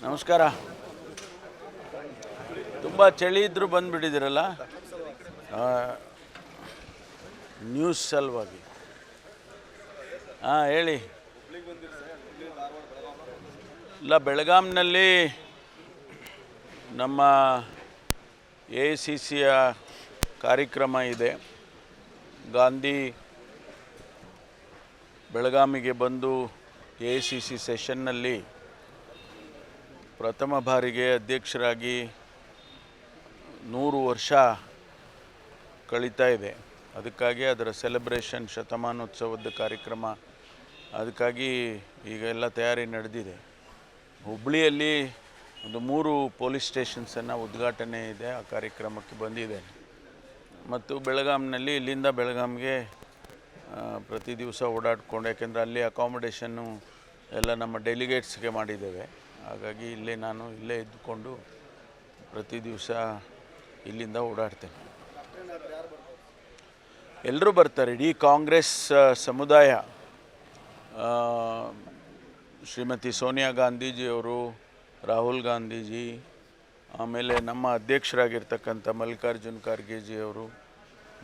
ನಮಸ್ಕಾರ. ತುಂಬ ಚಳಿ ಇದ್ದರೂ ಬಂದುಬಿಟ್ಟಿದ್ದೀರಲ್ಲ ನ್ಯೂಸ್ ಸಲುವಾಗಿ. ಹೇಳಿ. ಇಲ್ಲ, ಬೆಳಗಾಂನಲ್ಲಿ ನಮ್ಮ AICCಯ ಕಾರ್ಯಕ್ರಮ ಇದೆ. ಗಾಂಧಿ ಬೆಳಗಾಮಿಗೆ ಬಂದು AICC ಸೆಷನ್ನಲ್ಲಿ ಪ್ರಥಮ ಬಾರಿಗೆ ಅಧ್ಯಕ್ಷರಾಗಿ 100 ವರ್ಷ ಕಳೀತಾ ಇದೆ. ಅದಕ್ಕಾಗಿ ಅದರ ಸೆಲೆಬ್ರೇಷನ್ ಶತಮಾನೋತ್ಸವದ ಕಾರ್ಯಕ್ರಮ, ಅದಕ್ಕಾಗಿ ಈಗ ಎಲ್ಲ ತಯಾರಿ ನಡೆದಿದೆ. ಹುಬ್ಬಳ್ಳಿಯಲ್ಲಿ ಒಂದು 3 ಪೊಲೀಸ್ ಸ್ಟೇಷನ್ಸನ್ನು ಉದ್ಘಾಟನೆ ಇದೆ, ಆ ಕಾರ್ಯಕ್ರಮಕ್ಕೆ ಬಂದಿದ್ದೇನೆ. ಮತ್ತು ಬೆಳಗಾಂನಲ್ಲಿ ಇಲ್ಲಿಂದ ಬೆಳಗಾಂಗೆ ಪ್ರತಿ ದಿವಸ ಓಡಾಡಿಕೊಂಡು, ಯಾಕೆಂದರೆ ಅಲ್ಲಿ ಅಕಾಮಿಡೇಷನ್ನು ಎಲ್ಲ ನಮ್ಮ ಡೆಲಿಗೇಟ್ಸ್ಗೆ ಮಾಡಿದ್ದೇವೆ. ಹಾಗಾಗಿ ನಾನು ಇಲ್ಲೇ ಇದ್ದುಕೊಂಡು ಪ್ರತಿ ದಿವಸ ಇಲ್ಲಿಂದ ಓಡಾಡ್ತೇನೆ. ಎಲ್ಲರೂ ಬರ್ತಾರೆ, ಇಡೀ ಕಾಂಗ್ರೆಸ್ ಸಮುದಾಯ. ಶ್ರೀಮತಿ ಸೋನಿಯಾ ಗಾಂಧೀಜಿಯವರು, ರಾಹುಲ್ ಗಾಂಧೀಜಿ, ಆಮೇಲೆ ನಮ್ಮ ಅಧ್ಯಕ್ಷರಾಗಿರ್ತಕ್ಕಂಥ ಮಲ್ಲಿಕಾರ್ಜುನ್ ಖರ್ಗೆಜಿಯವರು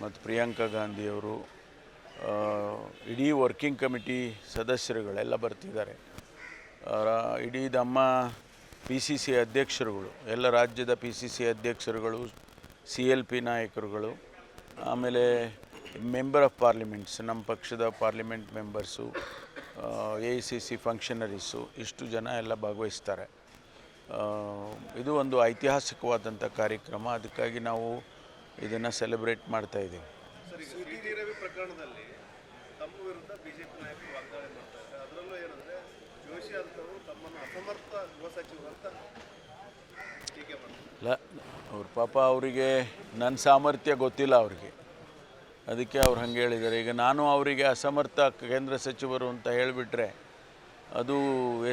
ಮತ್ತು ಪ್ರಿಯಾಂಕಾ ಗಾಂಧಿಯವರು, ಇಡೀ ವರ್ಕಿಂಗ್ ಕಮಿಟಿ ಸದಸ್ಯರುಗಳೆಲ್ಲ ಬರ್ತಿದ್ದಾರೆ. ಇಡೀ ನಮ್ಮ PCC ಅಧ್ಯಕ್ಷರುಗಳು, ಎಲ್ಲ ರಾಜ್ಯದ PCC ಅಧ್ಯಕ್ಷರುಗಳು, CLP ನಾಯಕರುಗಳು, ಆಮೇಲೆ ಮೆಂಬರ್ ಆಫ್ ಪಾರ್ಲಿಮೆಂಟ್ಸ್, ನಮ್ಮ ಪಕ್ಷದ ಪಾರ್ಲಿಮೆಂಟ್ ಮೆಂಬರ್ಸು, AICC ಫಂಕ್ಷನರೀಸು, ಇಷ್ಟು ಜನ ಎಲ್ಲ ಭಾಗವಹಿಸ್ತಾರೆ. ಇದು ಒಂದು ಐತಿಹಾಸಿಕವಾದಂಥ ಕಾರ್ಯಕ್ರಮ. ಅದಕ್ಕಾಗಿ ನಾವು ಇದನ್ನು ಸೆಲೆಬ್ರೇಟ್ ಮಾಡ್ತಾಯಿದ್ದೀವಿ. ಇಲ್ಲ, ಅವ್ರ ಪಾಪ, ಅವರಿಗೆ ನನ್ನ ಸಾಮರ್ಥ್ಯ ಗೊತ್ತಿಲ್ಲ ಅವರಿಗೆ, ಅದಕ್ಕೆ ಅವ್ರು ಹಂಗೆ ಹೇಳಿದ್ದಾರೆ. ಈಗ ನಾನು ಅವರಿಗೆ ಅಸಮರ್ಥ ಕೇಂದ್ರ ಸಚಿವರು ಅಂತ ಹೇಳಿಬಿಟ್ರೆ ಅದು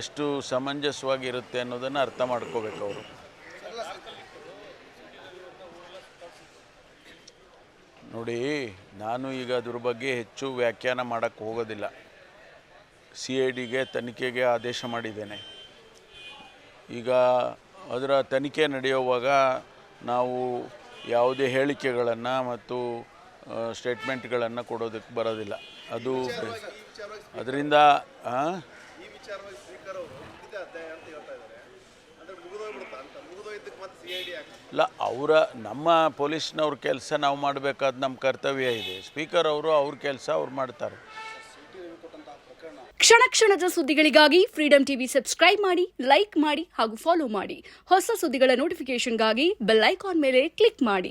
ಎಷ್ಟು ಸಮಂಜಸವಾಗಿರುತ್ತೆ ಅನ್ನೋದನ್ನು ಅರ್ಥ ಮಾಡ್ಕೋಬೇಕು ಅವರು. ನೋಡಿ, ನಾನು ಈಗ ಅದ್ರ ಬಗ್ಗೆ ಹೆಚ್ಚು ವ್ಯಾಖ್ಯಾನ ಮಾಡೋಕ್ಕೆ ಹೋಗೋದಿಲ್ಲ. CIDಗೆ ತನಿಖೆಗೆ ಆದೇಶ ಮಾಡಿದ್ದೇನೆ. ಈಗ ಅದರ ತನಿಖೆ ನಡೆಯುವಾಗ ನಾವು ಯಾವುದೇ ಹೇಳಿಕೆಗಳನ್ನು ಮತ್ತು ಸ್ಟೇಟ್ಮೆಂಟ್ಗಳನ್ನು ಕೊಡೋದಕ್ಕೆ ಬರೋದಿಲ್ಲ. ಅದು ಅದರಿಂದ ಇಲ್ಲ, ನಮ್ಮ ಪೊಲೀಸ್ನವ್ರ ಕೆಲಸ ನಾವು ಮಾಡಬೇಕಾದ ನಮ್ಮ ಕರ್ತವ್ಯ ಇದೆ. ಸ್ಪೀಕರ್ ಅವರು ಅವ್ರ ಕೆಲಸ ಅವ್ರು ಮಾಡ್ತಾರೆ. ಕ್ಷಣ ಕ್ಷಣದ ಸುದ್ದಿಗಳಿಗಾಗಿ ಫ್ರೀಡಂ ಟಿವಿ ಸಬ್ಸ್ಕ್ರೈಬ್ ಮಾಡಿ, ಲೈಕ್ ಮಾಡಿ ಹಾಗೂ ಫಾಲೋ ಮಾಡಿ. ಹೊಸ ಸುದ್ದಿಗಳ ನೋಟಿಫಿಕೇಶನ್ಗಾಗಿ ಬೆಲ್ ಐಕಾನ್ ಮೇಲೆ ಕ್ಲಿಕ್ ಮಾಡಿ.